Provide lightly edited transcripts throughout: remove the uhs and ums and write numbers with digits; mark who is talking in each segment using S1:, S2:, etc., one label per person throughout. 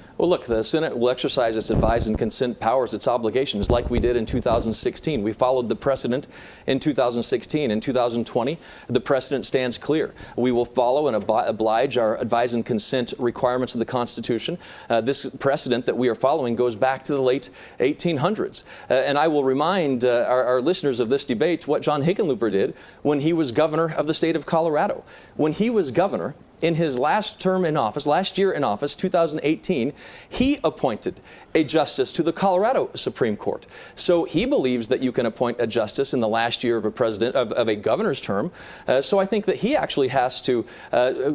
S1: this?
S2: Well, look, the Senate will exercise its advise and consent powers, its obligations, like we did in 2016. We followed the precedent in 2016. In 2020, the precedent stands clear. We will follow and oblige our advise and consent requirements of the Constitution. This precedent that we are following goes back to the late 1800s. And I will remind our listeners of this debate what John Hickenlooper did when he was governor of the state of Colorado. When he was governor, in his last term in office, last year in office, 2018, he appointed a justice to the Colorado Supreme Court. So he believes that you can appoint a justice in the last year of a governor's term. So I think that he actually has to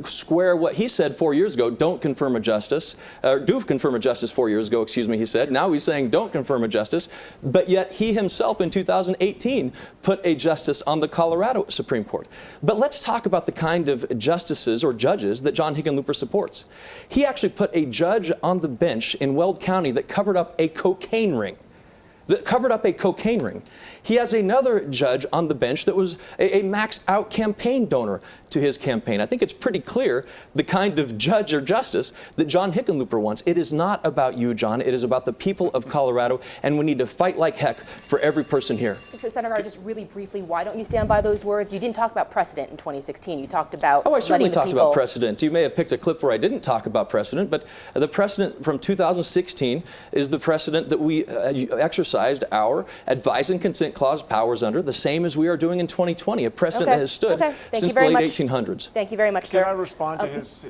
S2: square what he said 4 years ago, don't confirm a justice, do confirm a justice 4 years ago, excuse me, he said. Now he's saying don't confirm a justice. But yet he himself in 2018 put a justice on the Colorado Supreme Court. But let's talk about the kind of justices or judges that John Hickenlooper supports. He actually put a judge on the bench in Weld County that covered up a cocaine ring. He has another judge on the bench that was a maxed-out campaign donor to his campaign. I think it's pretty clear the kind of judge or justice that John Hickenlooper wants. It is not about you, John. It is about the people of Colorado, and we need to fight like heck for every person here.
S1: So, Senator, just really briefly, why don't you stand by those words? You didn't talk about precedent in 2016. You talked about
S2: I certainly talked about precedent. You may have picked a clip where I didn't talk about precedent, but the precedent from 2016 is the precedent that we exercised our advise and consent clause powers under, the same as we are doing in 2020, a precedent that has stood since the late 1800s.
S1: Thank you very much, sir.
S3: Can I respond to his